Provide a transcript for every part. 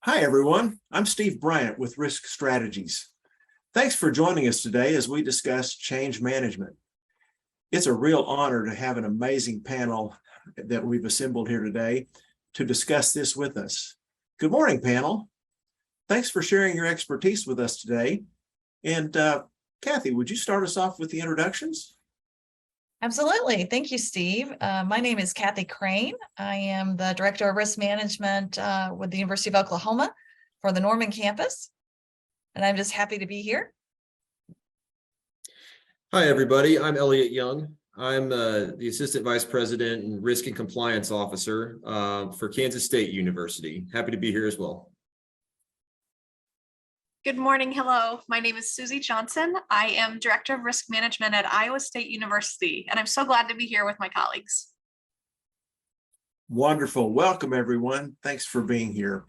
Hi, everyone. I'm Steve Bryant with Risk Strategies. Thanks for joining us today as we discuss change management. It's a real honor to have an amazing panel that we've assembled here today to discuss this with us. Good morning, panel. Thanks for sharing your expertise with us today. And Kathy, would you start us off with the introductions? Absolutely. Thank you, Steve. My name is Kathy Crane. I am the Director of Risk Management with the University of Oklahoma for the Norman campus. And I'm just happy to be here. Hi, everybody. I'm Elliot Young. I'm the Assistant Vice President and Risk and Compliance Officer for Kansas State University. Happy to be here as well. Good morning. Hello. My name is Susie Johnson. I am Director of Risk Management at Iowa State University, and I'm so glad to be here with my colleagues. Wonderful. Welcome, everyone. Thanks for being here.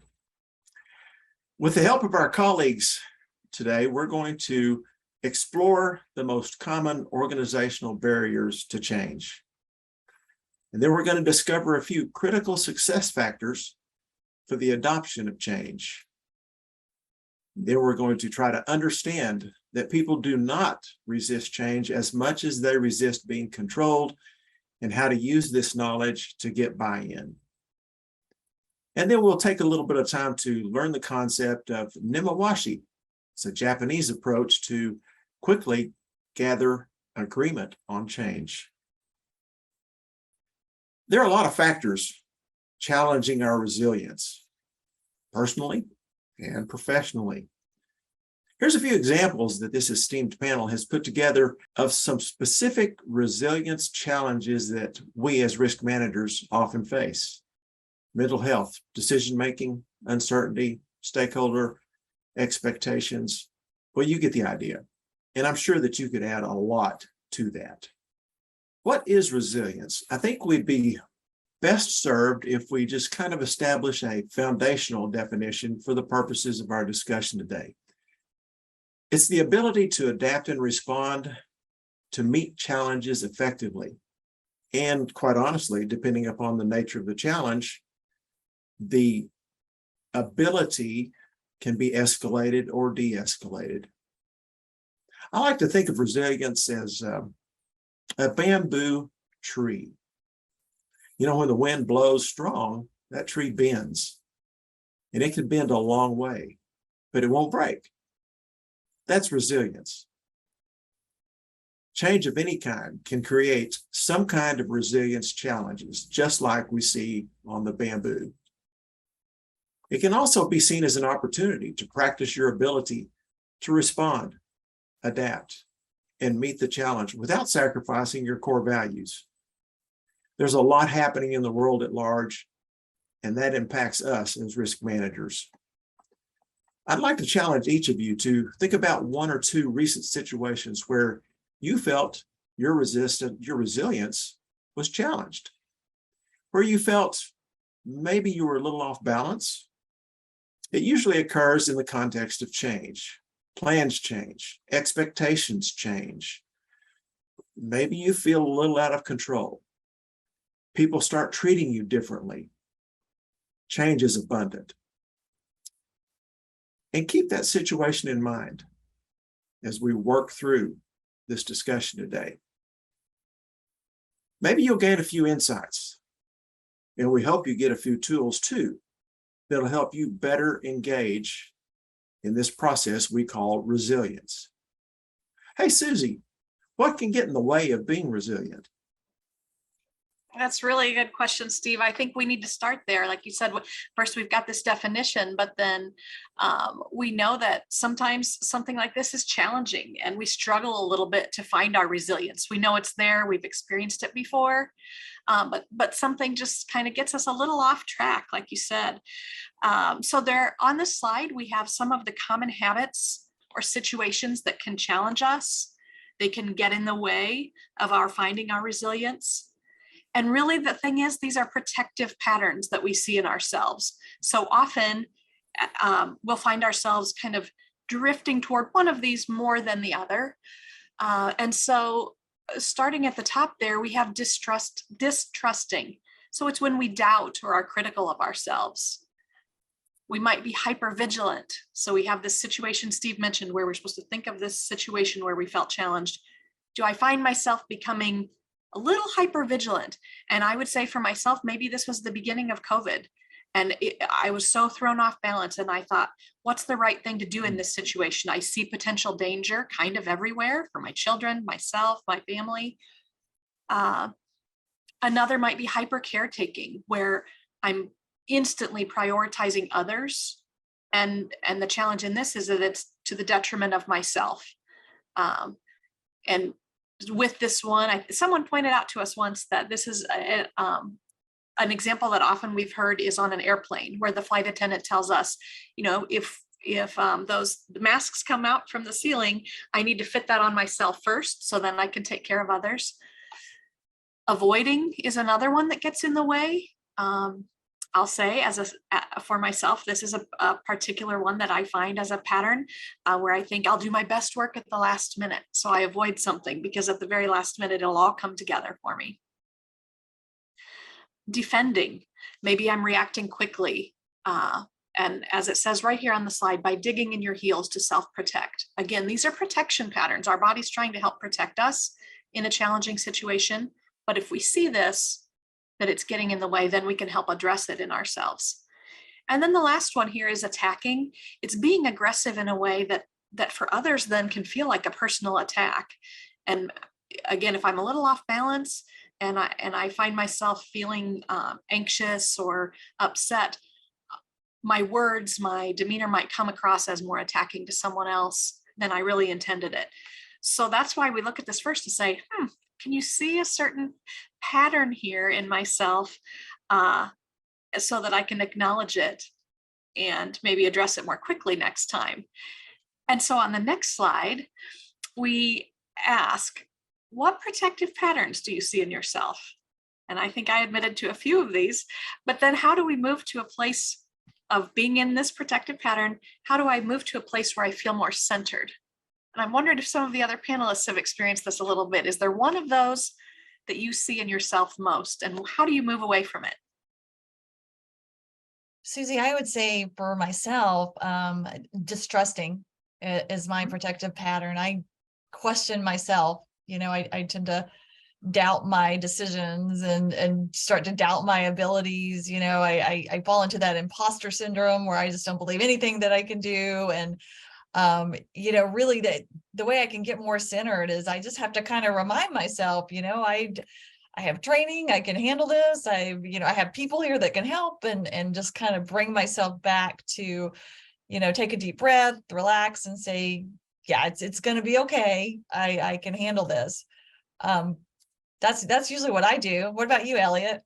With the help of our colleagues today, we're going to explore the most common organizational barriers to change. And then we're going to discover a few critical success factors for the adoption of change. Then we're going to try to understand that people do not resist change as much as they resist being controlled, and how to use this knowledge to get buy-in. And then we'll take a little bit of time to learn the concept of nemawashi. It's a Japanese approach to quickly gather agreement on change. There are a lot of factors challenging our resilience, personally and professionally. Here's a few examples that this esteemed panel has put together of some specific resilience challenges that we as risk managers often face. Mental health, decision-making, uncertainty, stakeholder expectations. Well, you get the idea. And I'm sure that you could add a lot to that. What is resilience? I think we'd be best served if we just kind of establish a foundational definition for the purposes of our discussion today. It's the ability to adapt and respond to meet challenges effectively. And quite honestly, depending upon the nature of the challenge, the ability can be escalated or de-escalated. I like to think of resilience as a bamboo tree. You know, when the wind blows strong, that tree bends. And it can bend a long way, but it won't break. That's resilience. Change of any kind can create some kind of resilience challenges, just like we see on the bamboo. It can also be seen as an opportunity to practice your ability to respond, adapt, and meet the challenge without sacrificing your core values. There's a lot happening in the world at large, and that impacts us as risk managers. I'd like to challenge each of you to think about one or two recent situations where you felt your resilience was challenged, where you felt maybe you were a little off balance. It usually occurs in the context of change. Plans change, expectations change. Maybe you feel a little out of control. People start treating you differently. Change is abundant. And keep that situation in mind as we work through this discussion today. Maybe you'll gain a few insights, and we hope you get a few tools too that'll help you better engage in this process we call resilience. Hey, Susie, what can get in the way of being resilient? That's really a good question, Steve. I think we need to start there. Like you said, first we've got this definition, but then we know that sometimes something like this is challenging and we struggle a little bit to find our resilience. We know it's there, we've experienced it before, but something just kind of gets us a little off track, like you said. So there on this slide, we have some of the common habits or situations that can challenge us. They can get in the way of our finding our resilience. And really the thing is, these are protective patterns that we see in ourselves. So often we'll find ourselves kind of drifting toward one of these more than the other. And so starting at the top there, we have distrusting. So it's when we doubt or are critical of ourselves. We might be hyper vigilant. So we have this situation Steve mentioned where we're supposed to think of this situation where we felt challenged. Do I find myself becoming a little hyper vigilant? And I would say for myself, maybe this was the beginning of COVID. And I was so thrown off balance. And I thought, what's the right thing to do in this situation? I see potential danger kind of everywhere for my children, myself, my family. Another might be hyper caretaking, where I'm instantly prioritizing others. And the challenge in this is that it's to the detriment of myself. And with this one, someone pointed out to us once that this is an example that often we've heard is on an airplane, where the flight attendant tells us, you know, if those masks come out from the ceiling, I need to fit that on myself first, so then I can take care of others. Avoiding is another one that gets in the way. I'll say for myself, this is a particular one that I find as a pattern where I think I'll do my best work at the last minute. So I avoid something because at the very last minute, it'll all come together for me. Defending, maybe I'm reacting quickly. And as it says right here on the slide, by digging in your heels to self-protect. Again, these are protection patterns. Our body's trying to help protect us in a challenging situation. But if we see this, that it's getting in the way, then we can help address it in ourselves. And then the last one here is attacking. It's being aggressive in a way that for others then can feel like a personal attack. And again, if I'm a little off balance and I find myself feeling anxious or upset, my words, my demeanor might come across as more attacking to someone else than I really intended it. So that's why we look at this first to say, can you see a certain pattern here in myself so that I can acknowledge it and maybe address it more quickly next time? And so on the next slide, we ask, what protective patterns do you see in yourself? And I think I admitted to a few of these, but then how do we move to a place of being in this protective pattern? How do I move to a place where I feel more centered? And I'm wondering if some of the other panelists have experienced this a little bit. Is there one of those that you see in yourself most? And how do you move away from it? Susie, I would say for myself, distrusting is my protective pattern. I question myself. You know, I tend to doubt my decisions and start to doubt my abilities. You know, I fall into that imposter syndrome where I just don't believe anything that I can do. And you know, really the way I can get more centered is I just have to kind of remind myself, you know, I have training, I can handle this. I have people here that can help, and just kind of bring myself back to, you know, take a deep breath, relax, and say, yeah, it's going to be okay. I can handle this. That's usually what I do. What about you, Elliot?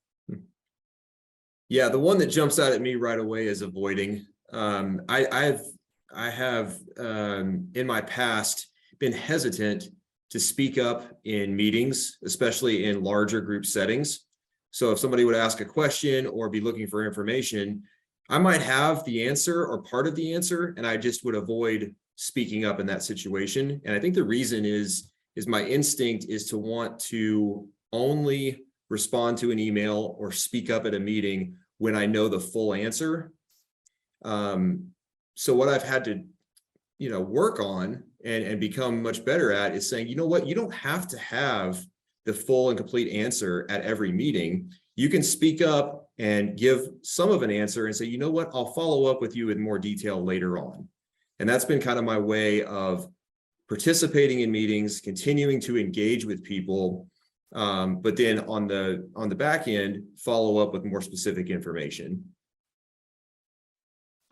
Yeah, the one that jumps out at me right away is avoiding. I have in my past been hesitant to speak up in meetings, especially in larger group settings. So if somebody would ask a question or be looking for information, I might have the answer or part of the answer, and I just would avoid speaking up in that situation. And I think the reason is my instinct is to want to only respond to an email or speak up at a meeting when I know the full answer. So what I've had to, you know, work on and become much better at is saying, you know what, you don't have to have the full and complete answer at every meeting. You can speak up and give some of an answer and say, you know what, I'll follow up with you in more detail later on. And that's been kind of my way of participating in meetings, continuing to engage with people, but then on the back end, follow up with more specific information.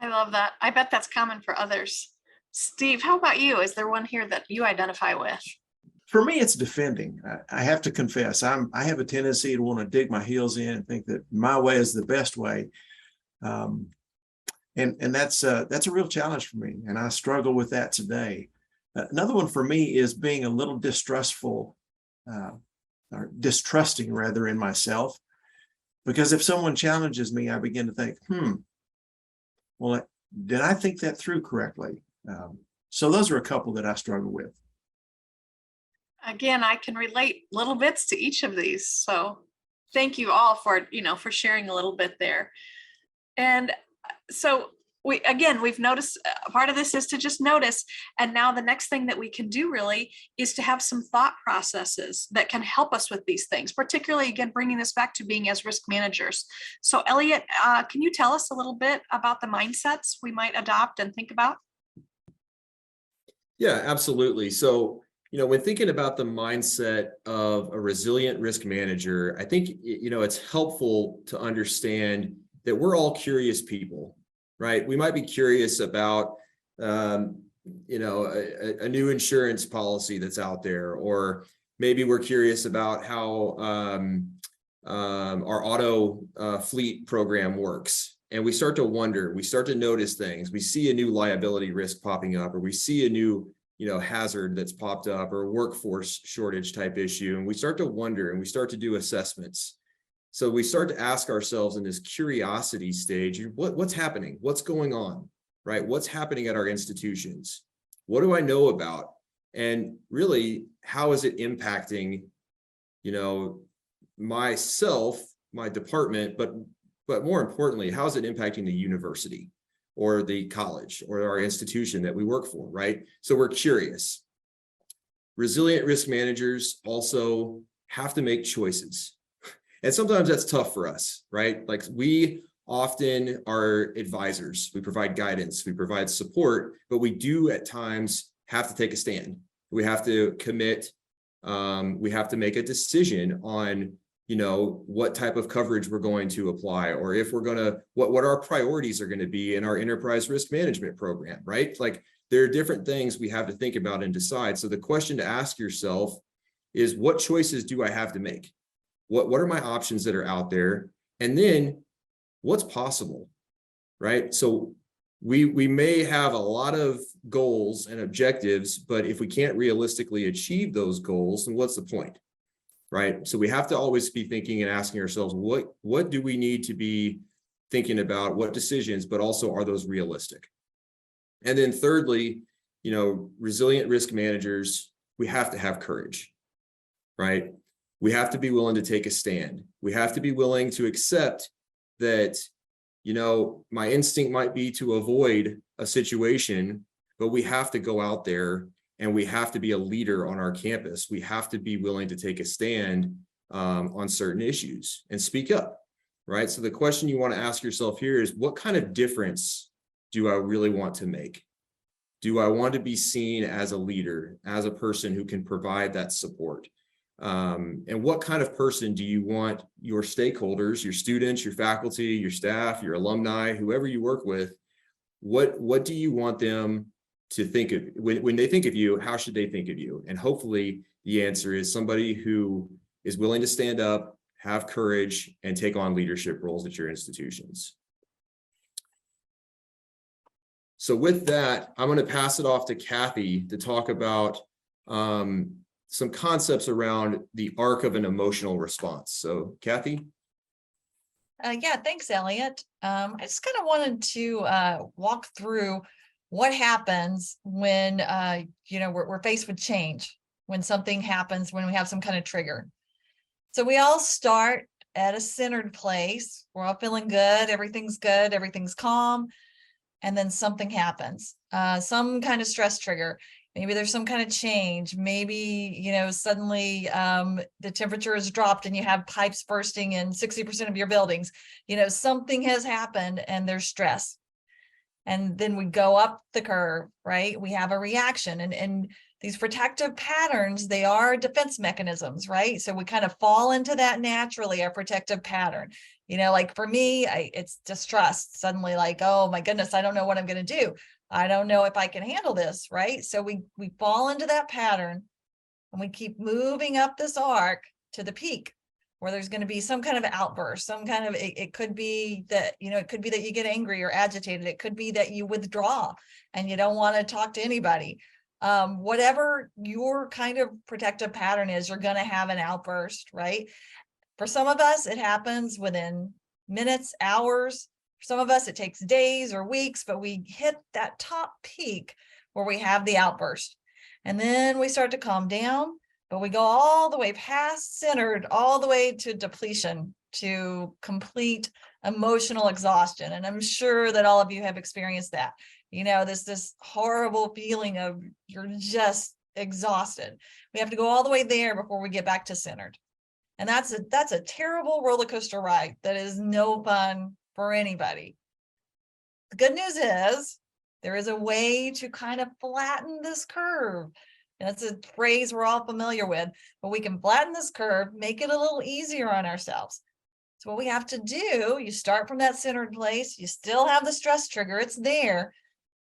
I love that. I bet that's common for others. Steve, how about you? Is there one here that you identify with? For me, it's defending. I have to confess, I have a tendency to want to dig my heels in and think that my way is the best way. And that's a real challenge for me. And I struggle with that today. Another one for me is being a little distrustful, or distrusting rather, in myself. Because if someone challenges me, I begin to think, well, did I think that through correctly? So those are a couple that I struggle with. Again, I can relate little bits to each of these. So thank you all for sharing a little bit there. And so we've noticed part of this is to just notice. And now the next thing that we can do really is to have some thought processes that can help us with these things, particularly again, bringing this back to being as risk managers. So Elliot, can you tell us a little bit about the mindsets we might adopt and think about? Yeah, absolutely. So, when thinking about the mindset of a resilient risk manager, I think, it's helpful to understand that we're all curious people, right? We might be curious about, a new insurance policy that's out there, or maybe we're curious about how our auto fleet program works. And we start to wonder, we start to notice things. We see a new liability risk popping up, or we see a new hazard that's popped up, or a workforce shortage type issue. And we start to wonder, and we start to do assessments. So we start to ask ourselves in this curiosity stage, what's happening? What's going on, right? What's happening at our institutions? What do I know about? And really, how is it impacting, myself, my department, but more importantly, how is it impacting the university or the college or our institution that we work for, right? So we're curious. Resilient risk managers also have to make choices. And sometimes that's tough for us, right? Like, we often are advisors. We provide guidance, we provide support, but we do at times have to take a stand. We have to commit. We have to make a decision on, what type of coverage we're going to apply, or if we're going to, what our priorities are going to be in our enterprise risk management program, right? Like, there are different things we have to think about and decide. So the question to ask yourself is, what choices do I have to make? What are my options that are out there? And then what's possible, right? So we may have a lot of goals and objectives, but if we can't realistically achieve those goals, then what's the point, right? So we have to always be thinking and asking ourselves, what do we need to be thinking about? What decisions, but also, are those realistic? And then thirdly, resilient risk managers, we have to have courage, right? We have to be willing to take a stand. We have to be willing to accept that, my instinct might be to avoid a situation, but we have to go out there and we have to be a leader on our campus. We have to be willing to take a stand on certain issues and speak up, right? So the question you want to ask yourself here is, what kind of difference do I really want to make? Do I want to be seen as a leader, as a person who can provide that support? And what kind of person do you want your stakeholders, your students, your faculty, your staff, your alumni, whoever you work with, what do you want them to think of when they think of you? How should they think of you? And hopefully the answer is somebody who is willing to stand up, have courage, and take on leadership roles at your institutions. So with that, I'm going to pass it off to Kathy to talk about some concepts around the arc of an emotional response. So Kathy? Yeah, thanks, Elliot. I just kind of wanted to walk through what happens when we're faced with change, when something happens, when we have some kind of trigger. So we all start at a centered place. We're all feeling good, everything's calm, and then something happens, some kind of stress trigger. Maybe there's some kind of change. Maybe, suddenly the temperature has dropped and you have pipes bursting in 60% of your buildings. Something has happened and there's stress. And then we go up the curve, right? We have a reaction, and these protective patterns, they are defense mechanisms, right? So we kind of fall into that naturally, our protective pattern. Like for me, it's distrust. Suddenly, like, oh my goodness, I don't know what I'm going to do. I don't know if I can handle this, right? So we fall into that pattern and we keep moving up this arc to the peak where there's going to be some kind of outburst, some kind of, it could be that, it could be that you get angry or agitated. It could be that you withdraw and you don't want to talk to anybody. Whatever your kind of protective pattern is, you're going to have an outburst, right? For some of us, it happens within minutes, hours. For some of us, it takes days or weeks, but we hit that top peak where we have the outburst. And then we start to calm down, but we go all the way past centered, all the way to depletion, to complete emotional exhaustion. And I'm sure that all of you have experienced that. This horrible feeling of you're just exhausted. We have to go all the way there before we get back to centered. And that's a terrible roller coaster ride that is no fun for anybody. The good news is there is a way to kind of flatten this curve. And that's a phrase we're all familiar with, but we can flatten this curve, make it a little easier on ourselves. So what we have to do, you start from that centered place, you still have the stress trigger, it's there,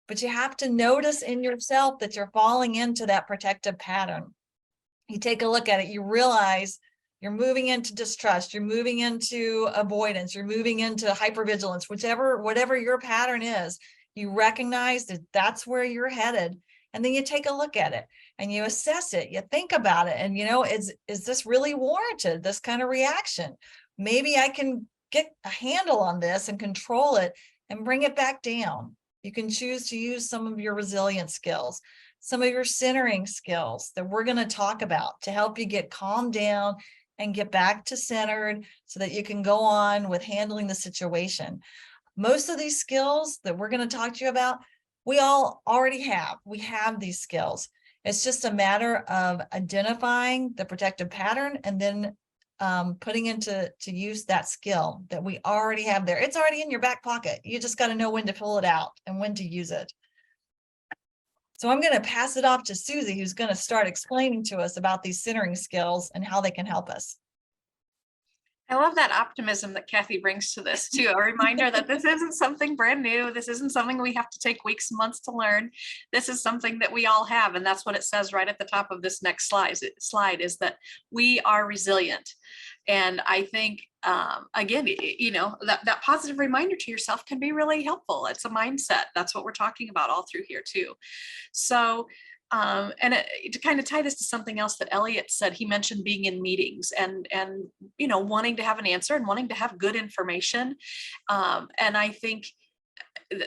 but you have to notice in yourself that you're falling into that protective pattern. You take a look at it, you realize you're moving into distrust, you're moving into avoidance, you're moving into hypervigilance, whatever your pattern is, you recognize that that's where you're headed. And then you take a look at it and you assess it, you think about it. And, is this really warranted, this kind of reaction? Maybe I can get a handle on this and control it and bring it back down. You can choose to use some of your resilience skills, some of your centering skills that we're going to talk about to help you get calmed down and get back to centered so that you can go on with handling the situation. Most of these skills that we're going to talk to you about, we all already have. We have these skills. It's just a matter of identifying the protective pattern and then putting into use that skill that we already have there. It's already in your back pocket. You just got to know when to pull it out and when to use it. So I'm going to pass it off to Susie, who's going to start explaining to us about these centering skills and how they can help us. I love that optimism that Kathy brings to this too. A reminder that this isn't something brand new. This isn't something we have to take weeks and months to learn. This is something that we all have. And that's what it says right at the top of this next slide is that we are resilient. And I think, again, that positive reminder to yourself can be really helpful. It's a mindset. That's what we're talking about all through here too. So to kind of tie this to something else that Elliot said, he mentioned being in meetings and wanting to have an answer and wanting to have good information. And I think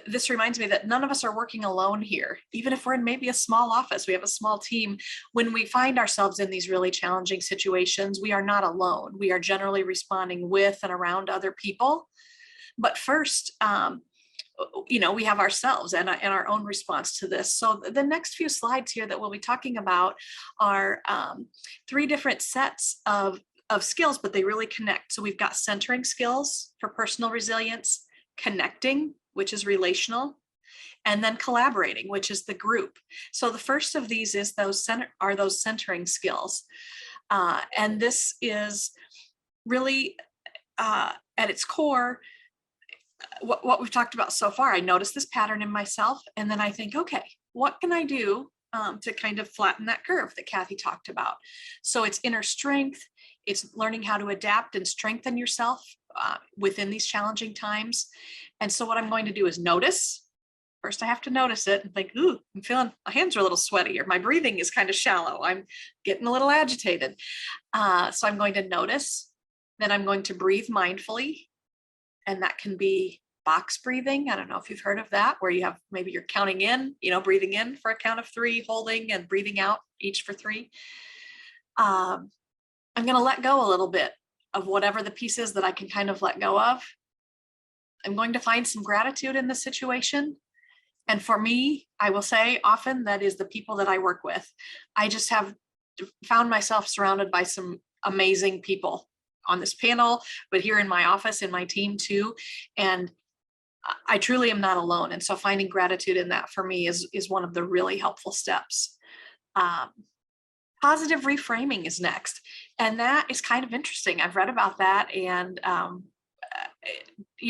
this reminds me that none of us are working alone here. Even if we're in maybe a small office, we have a small team. When we find ourselves in these really challenging situations, we are not alone. We are generally responding with and around other people. But first, we have ourselves and our own response to this. So the next few slides here that we'll be talking about are 3 different sets of skills, but they really connect. So we've got centering skills for personal resilience, connecting, which is relational, and then collaborating, which is the group. So the first of these is those centering skills. And this is really at its core, what we've talked about so far. I notice this pattern in myself, and then I think, okay, what can I do to kind of flatten that curve that Kathy talked about? So it's inner strength, it's learning how to adapt and strengthen yourself within these challenging times. And so what I'm going to do is notice. First, I have to notice it and think, ooh, I'm feeling, my hands are a little sweaty, or my breathing is kind of shallow. I'm getting a little agitated. So I'm going to notice, then I'm going to breathe mindfully. And that can be box breathing. I don't know if you've heard of that, where you have, maybe you're counting in, breathing in for a count of 3, holding and breathing out each for 3. I'm going to let go a little bit of whatever the piece is that I can kind of let go of. I'm going to find some gratitude in the situation. And for me, I will say often that is the people that I work with. I just have found myself surrounded by some amazing people on this panel, but here in my office, in my team too. And I truly am not alone. And so finding gratitude in that for me is one of the really helpful steps. Positive reframing is next. And that is kind of interesting. I've read about that. And,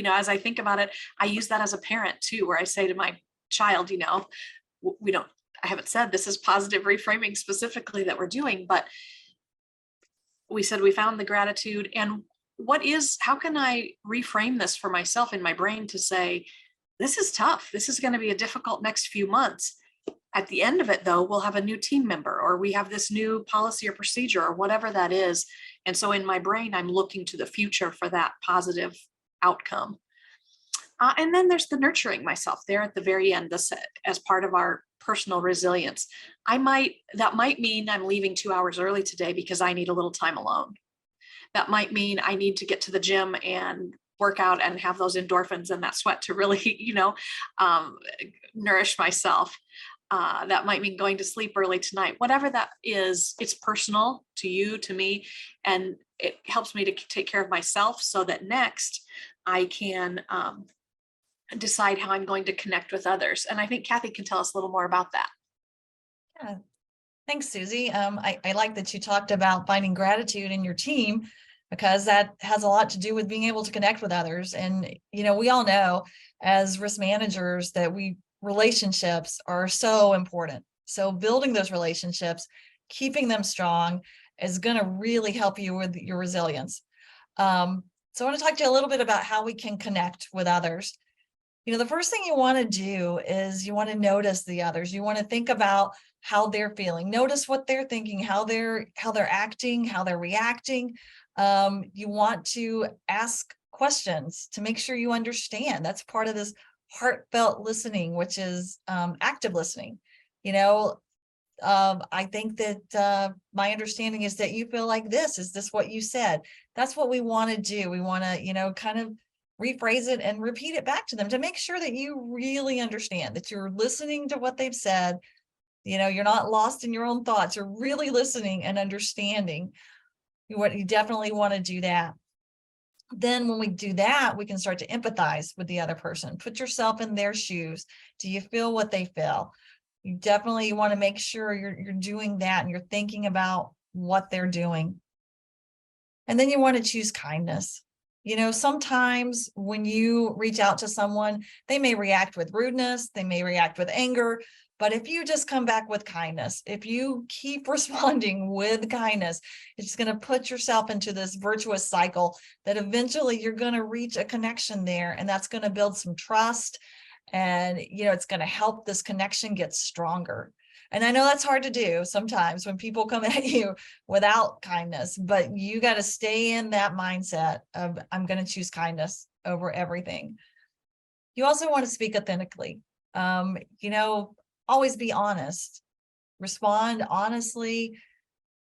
as I think about it, I use that as a parent too, where I say to my child, I haven't said this is positive reframing specifically that we're doing, but we said we found the gratitude. And how can I reframe this for myself in my brain to say, this is tough. This is going to be a difficult next few months. At the end of it, though, we'll have a new team member, or we have this new policy or procedure, or whatever that is. And so in my brain, I'm looking to the future for that positive outcome. And then there's the nurturing myself there at the very end, as part of our personal resilience. That might mean I'm leaving 2 hours early today because I need a little time alone. That might mean I need to get to the gym and work out and have those endorphins and that sweat to really, nourish myself. That might mean going to sleep early tonight, whatever that is. It's personal to you, to me, and it helps me to take care of myself so that next I can decide how I'm going to connect with others. And I think Kathy can tell us a little more about that. Yeah. Thanks, Susie. I like that you talked about finding gratitude in your team, because that has a lot to do with being able to connect with others. And, we all know as risk managers that relationships are so important. So building those relationships, keeping them strong is going to really help you with your resilience. So I want to talk to you a little bit about how we can connect with others. The first thing you want to do is you want to notice the others. You want to think about how they're feeling. Notice what they're thinking, how they're acting, how they're reacting. You want to ask questions to make sure you understand. That's part of this heartfelt listening, which is active listening. I think that my understanding is that you feel like this. Is this what you said? That's what we want to do. We want to, kind of rephrase it and repeat it back to them to make sure that you really understand, that you're listening to what they've said. You're not lost in your own thoughts. You're really listening and understanding. You definitely want to do that. Then when we do that, we can start to empathize with the other person. Put yourself in their shoes. Do you feel what they feel? You definitely want to make sure you're doing that and you're thinking about what they're doing. And then you want to choose kindness. Sometimes when you reach out to someone, they may react with rudeness, they may react with anger, but if you just come back with kindness, if you keep responding with kindness, it's going to put yourself into this virtuous cycle that eventually you're going to reach a connection there, and that's going to build some trust, and it's going to help this connection get stronger. And I know that's hard to do sometimes when people come at you without kindness, but you got to stay in that mindset of, I'm going to choose kindness over everything. You also want to speak authentically. Always be honest, respond honestly,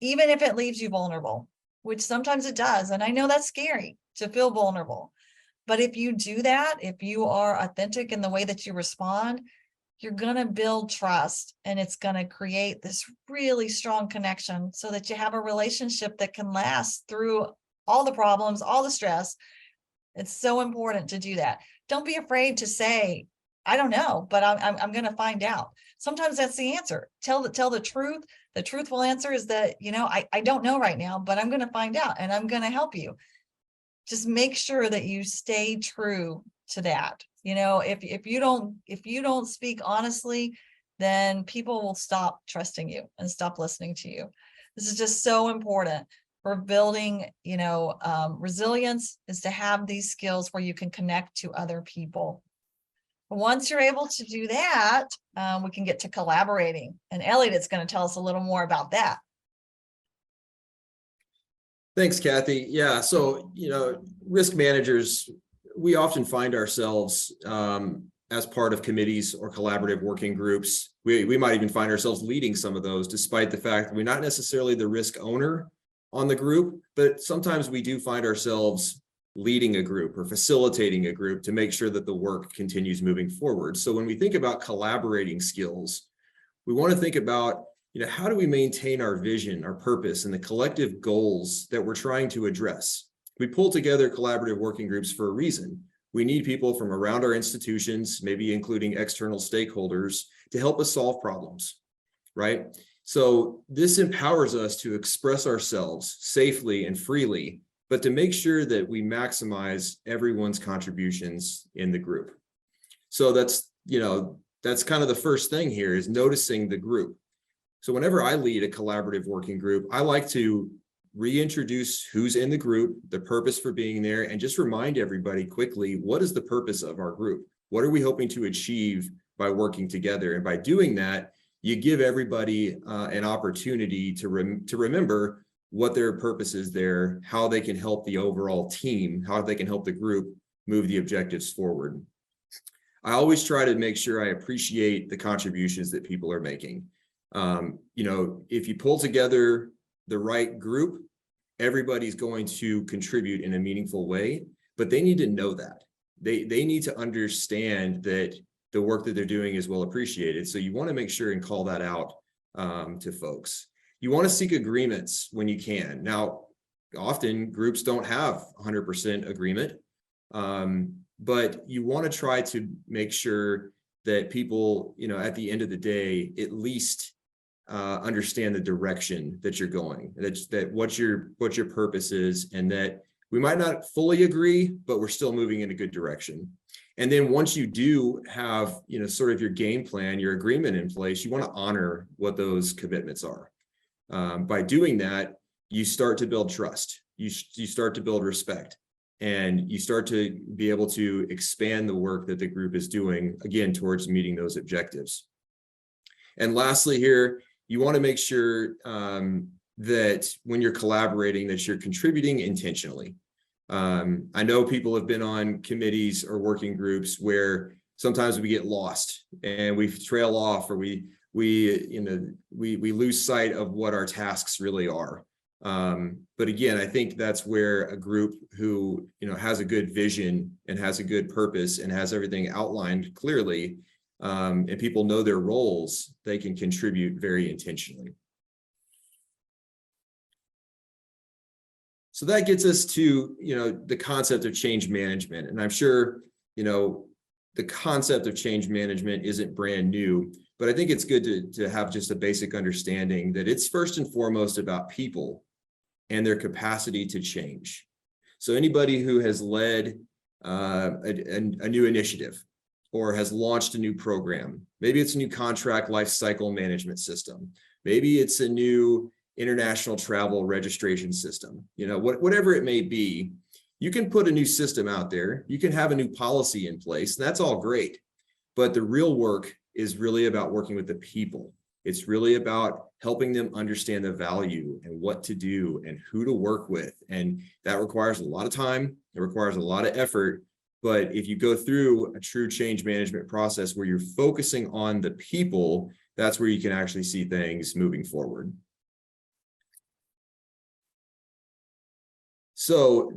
even if it leaves you vulnerable, which sometimes it does. And I know that's scary to feel vulnerable. But if you do that, if you are authentic in the way that you respond, you're going to build trust, and it's going to create this really strong connection so that you have a relationship that can last through all the problems, all the stress. It's so important to do that. Don't be afraid to say, I don't know, but I'm going to find out. Sometimes that's the answer. Tell the truth. The truthful answer is that, I don't know right now, but I'm going to find out and I'm going to help you. Just make sure that you stay true to that. If you don't speak honestly, then people will stop trusting you and stop listening to you. This is just so important for building, resilience, is to have these skills where you can connect to other people. Once you're able to do that, we can get to collaborating. And Elliot is going to tell us a little more about that. Thanks, Kathy. Yeah, so, risk managers, we often find ourselves as part of committees or collaborative working groups. We might even find ourselves leading some of those, despite the fact that we're not necessarily the risk owner on the group, but sometimes we do find ourselves leading a group or facilitating a group to make sure that the work continues moving forward. So when we think about collaborating skills, we want to think about, how do we maintain our vision, our purpose, and the collective goals that we're trying to address? We pull together collaborative working groups for a reason. We need people from around our institutions, maybe including external stakeholders, to help us solve problems, right? So this empowers us to express ourselves safely and freely, but to make sure that we maximize everyone's contributions in the group. So that's kind of the first thing here, is noticing the group. So whenever I lead a collaborative working group, I like to reintroduce who's in the group, the purpose for being there, and just remind everybody quickly, what is the purpose of our group? What are we hoping to achieve by working together? And by doing that, you give everybody an opportunity to remember what their purpose is there, how they can help the overall team, how they can help the group move the objectives forward. I always try to make sure I appreciate the contributions that people are making. If you pull together the right group, everybody's going to contribute in a meaningful way. but they need to know that. They need to understand that the work that they're doing is well appreciated. So you want to make sure and call that out to folks. You want to seek agreements when you can. Now, often groups don't have 100% agreement, but you want to try to make sure that people, you know, at the end of the day, at least understand the direction that you're going, that what your purpose is, and that we might not fully agree, but we're still moving in a good direction. And then once you do have, you know, sort of your game plan, your agreement in place, you want to honor what those commitments are. By doing that, you start to build trust. You start to build respect, and you start to be able to expand the work that the group is doing, again, towards meeting those objectives. And lastly here, you want to make sure that when you're collaborating, that you're contributing intentionally. I know people have been on committees or working groups where sometimes we get lost and we trail off, or we lose sight of what our tasks really are. But again, I think that's where a group who, you know, has a good vision and has a good purpose and has everything outlined clearly, and people know their roles, they can contribute very intentionally. So that gets us to, you know, the concept of change management. And I'm sure, you know, the concept of change management isn't brand new, but I think it's good to have just a basic understanding that it's first and foremost about people and their capacity to change. So anybody who has led a new initiative or has launched a new program, maybe it's a new contract life cycle management system, maybe it's a new international travel registration system, you know, whatever it may be, you can put a new system out there, you can have a new policy in place, and that's all great. But the real work is really about working with the people. It's really about helping them understand the value and what to do and who to work with. And that requires a lot of time, it requires a lot of effort. But if you go through a true change management process where you're focusing on the people, that's where you can actually see things moving forward. So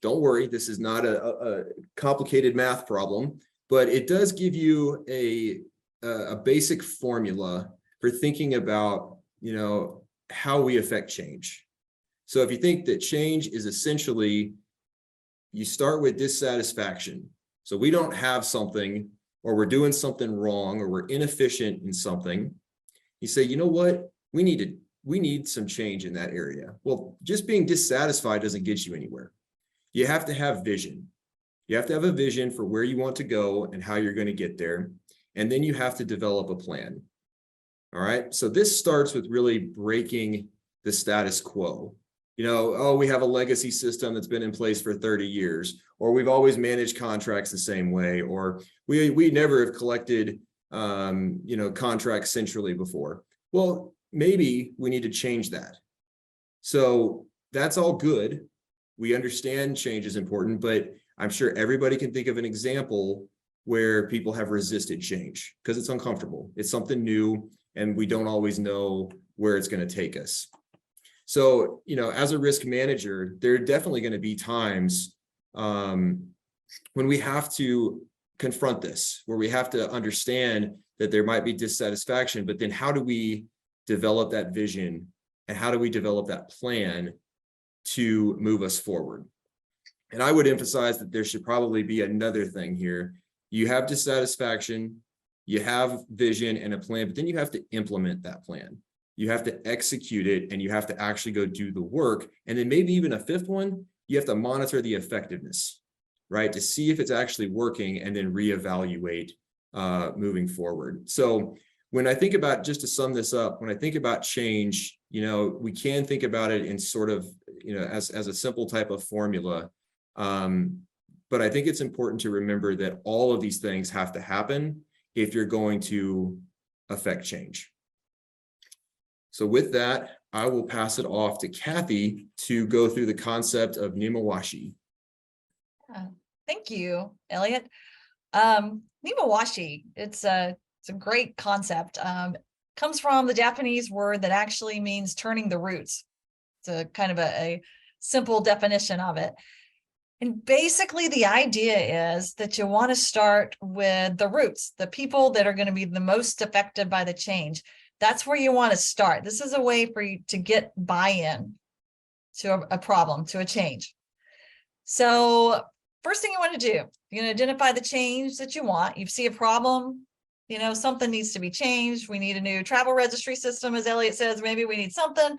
don't worry, this is not a complicated math problem, but it does give you a basic formula for thinking about, you know, how we affect change. So if you think that change is essentially, you start with dissatisfaction. So we don't have something, or we're doing something wrong, or we're inefficient in something. You say, you know what, we need some change in that area. Well, just being dissatisfied doesn't get you anywhere. You have to have vision. You have to have a vision for where you want to go and how you're going to get there. And then you have to develop a plan. All right. So this starts with really breaking the status quo. You know, oh, we have a legacy system that's been in place for 30 years, or we've always managed contracts the same way, or we never have collected, you know, contracts centrally before. Well, maybe we need to change that. So that's all good. We understand change is important, but I'm sure everybody can think of an example where people have resisted change because it's uncomfortable. It's something new, and we don't always know where it's going to take us. So, you know, as a risk manager, there are definitely going to be times when we have to confront this, where we have to understand that there might be dissatisfaction, but then how do we develop that vision, and how do we develop that plan to move us forward? And I would emphasize that there should probably be another thing here. You have dissatisfaction, you have vision and a plan, but then you have to implement that plan. You have to execute it, and you have to actually go do the work. And then maybe even a fifth one, you have to monitor the effectiveness, right? To see if it's actually working, and then reevaluate moving forward. So when I think about, just to sum this up, when I think about change, you know, we can think about it in sort of, you know, as a simple type of formula. But I think it's important to remember that all of these things have to happen if you're going to affect change. So with that, I will pass it off to Kathy to go through the concept of Nimawashi. Thank you, Elliot. Nimawashi, it's a great concept. Comes from the Japanese word that actually means turning the roots. It's a kind of a simple definition of it. And basically the idea is that you want to start with the roots, the people that are going to be the most affected by the change. That's where you want to start. This is a way for you to get buy-in to a problem, to a change. So first thing you want to do, you're going to identify the change that you want. You see a problem, you know, something needs to be changed. We need a new travel registry system, as Elliot says, maybe we need something,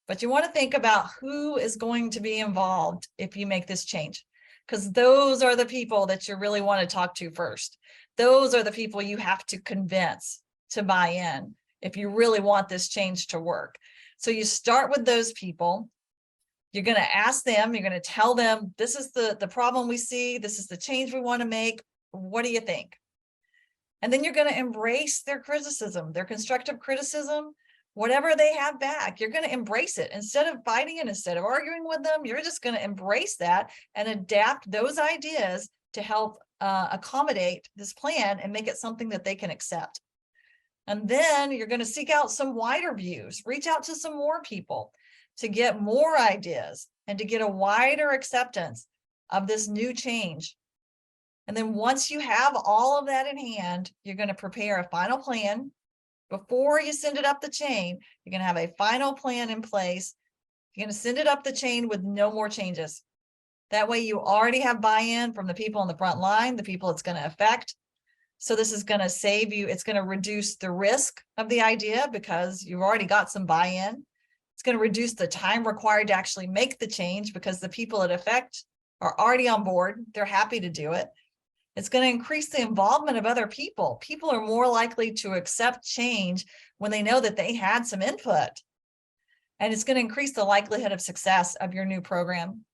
but you want to think about who is going to be involved if you make this change, because those are the people that you really want to talk to first. Those are the people you have to convince to buy in if you really want this change to work. So you start with those people. You're going to ask them, you're going to tell them, this is the problem we see, this is the change we want to make. What do you think? And then you're going to embrace their criticism, their constructive criticism, whatever they have back. You're going to embrace it. Instead of fighting it, instead of arguing with them, you're just going to embrace that and adapt those ideas to help accommodate this plan and make it something that they can accept. And then you're going to seek out some wider views, reach out to some more people to get more ideas and to get a wider acceptance of this new change. And then once you have all of that in hand, you're going to prepare a final plan. Before you send it up the chain, you're going to have a final plan in place. You're going to send it up the chain with no more changes. That way you already have buy-in from the people on the front line, the people it's going to affect. So this is going to save you, it's going to reduce the risk of the idea because you've already got some buy-in. It's going to reduce the time required to actually make the change because the people it affect are already on board. They're happy to do it. It's going to increase the involvement of other people. People are more likely to accept change when they know that they had some input. And it's going to increase the likelihood of success of your new program.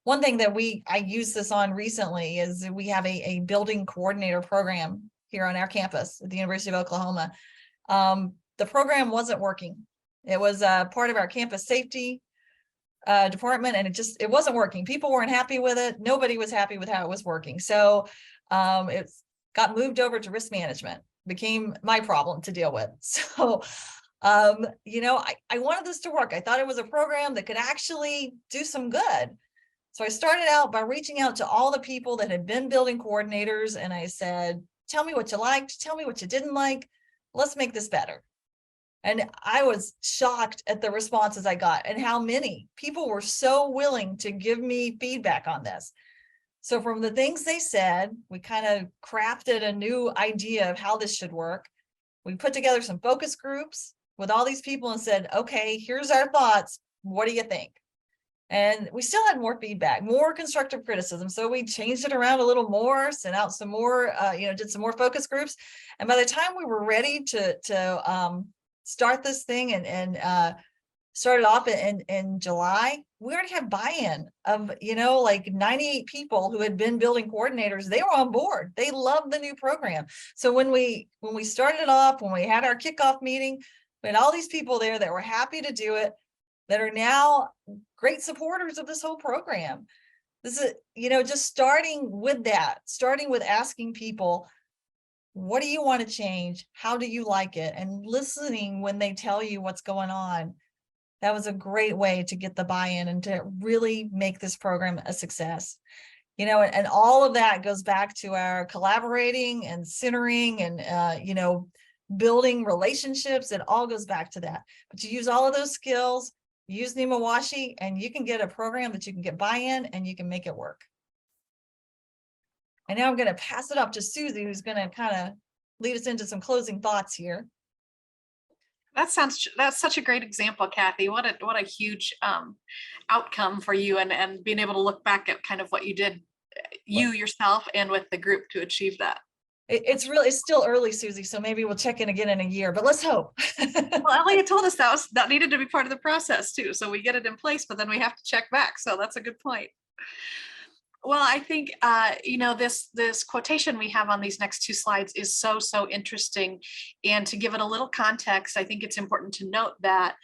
One thing that I used this on recently is we have a building coordinator program here on our campus at the University of Oklahoma. The program wasn't working. It was part of our campus safety department, and it wasn't working. People weren't happy with it. Nobody was happy with how it was working. So it got moved over to risk management, became my problem to deal with. So, you know, I wanted this to work. I thought it was a program that could actually do some good. So I started out by reaching out to all the people that had been building coordinators. And I said, tell me what you liked. Tell me what you didn't like. Let's make this better. And I was shocked at the responses I got and how many people were so willing to give me feedback on this. So from the things they said, we kind of crafted a new idea of how this should work. We put together some focus groups with all these people and said, okay, here's our thoughts. What do you think? And we still had more feedback, more constructive criticism. So we changed it around a little more, sent out some more, did some more focus groups. And by the time we were ready to start this thing and started off in July, we already had buy-in of, like 98 people who had been building coordinators. They were on board. They loved the new program. So when we started it off, when we had our kickoff meeting, we had all these people there that were happy to do it, that are now great supporters of this whole program. This is, just starting with that, starting with asking people, what do you want to change? How do you like it? And listening when they tell you what's going on. That was a great way to get the buy-in and to really make this program a success. And all of that goes back to our collaborating and centering and, building relationships. It all goes back to that. But you use all of those skills, use Nemawashi, and you can get a program that you can get buy-in and you can make it work. And now I'm going to pass it up to Susie, who's going to kind of lead us into some closing thoughts here. That's such a great example, Kathy. What a huge outcome for you and being able to look back at kind of what you did, yourself and with the group to achieve that. It's still early, Susie, so maybe we'll check in again in a year, but let's hope. Well, Elliot told us that needed to be part of the process too. So we get it in place, but then we have to check back. So that's a good point. Well, I think, this quotation we have on these next two slides is so interesting. And to give it a little context, I think it's important to note that,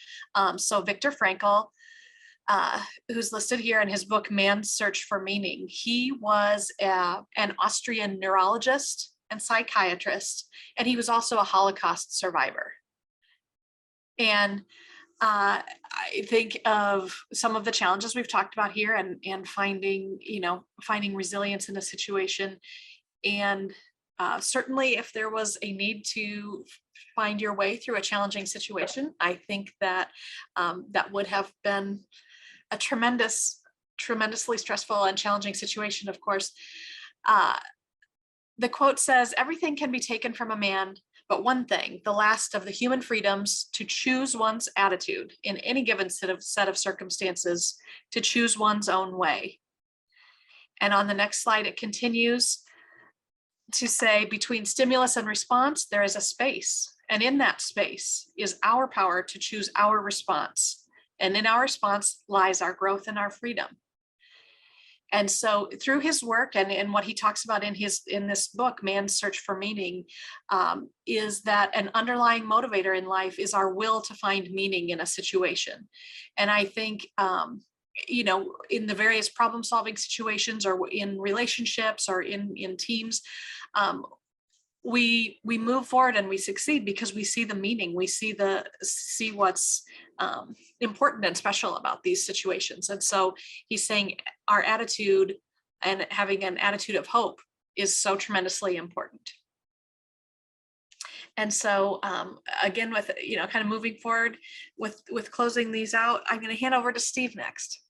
so Viktor Frankl, who's listed here in his book, Man's Search for Meaning, he was an Austrian neurologist and psychiatrist, and he was also a Holocaust survivor. And I think of some of the challenges we've talked about here and finding, finding resilience in a situation. And certainly if there was a need to find your way through a challenging situation, I think that that would have been a tremendously stressful and challenging situation, of course. The quote says, "Everything can be taken from a man, but one thing, the last of the human freedoms, to choose one's attitude in any given set of circumstances, to choose one's own way." And on the next slide, it continues to say, between stimulus and response, there is a space. And in that space is our power to choose our response. And in our response lies our growth and our freedom. And so through his work and what he talks about in this book, Man's Search for Meaning, is that an underlying motivator in life is our will to find meaning in a situation. And I think, in the various problem solving situations or in relationships or in teams, we move forward and we succeed because we see the meaning, we see what's important and special about these situations. And so he's saying our attitude and having an attitude of hope is so tremendously important. And so again, with kind of moving forward with closing these out, I'm going to hand over to Steve next.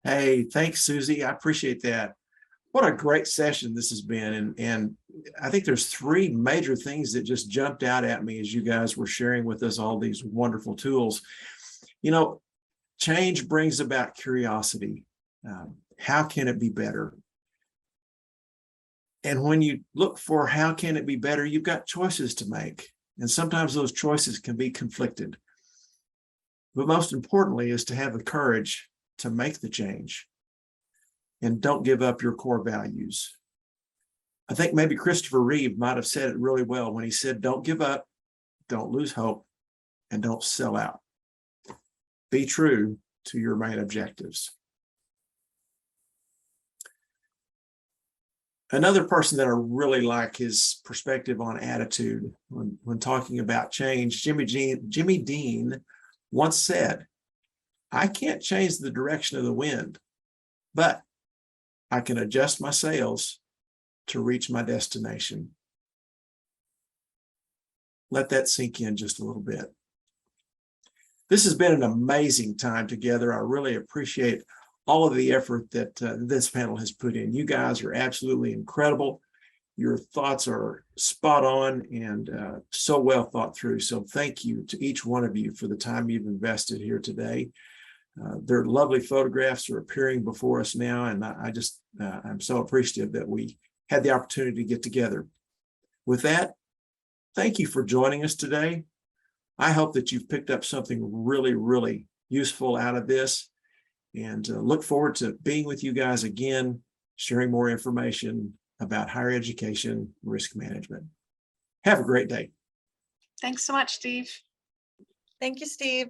Hey, thanks, Susie. I appreciate that. What a great session this has been. And I think there's three major things that just jumped out at me as you guys were sharing with us all these wonderful tools. Change brings about curiosity. How can it be better? And when you look for how can it be better, you've got choices to make. And sometimes those choices can be conflicted. But most importantly is to have the courage to make the change and don't give up your core values. I think maybe Christopher Reeve might have said it really well when he said, don't give up, don't lose hope, and don't sell out. Be true to your main objectives. Another person that I really like his perspective on attitude when talking about change, Jimmy Dean once said, "I can't change the direction of the wind, but I can adjust my sails to reach my destination." Let that sink in just a little bit. This has been an amazing time together. I really appreciate all of the effort that this panel has put in. You guys are absolutely incredible. Your thoughts are spot on and so well thought through. So thank you to each one of you for the time you've invested here today. Their lovely photographs are appearing before us now, and I'm so appreciative that we had the opportunity to get together. With that, thank you for joining us today. I hope that you've picked up something really, really useful out of this, and look forward to being with you guys again, sharing more information about higher education risk management. Have a great day. Thanks so much, Steve. Thank you, Steve.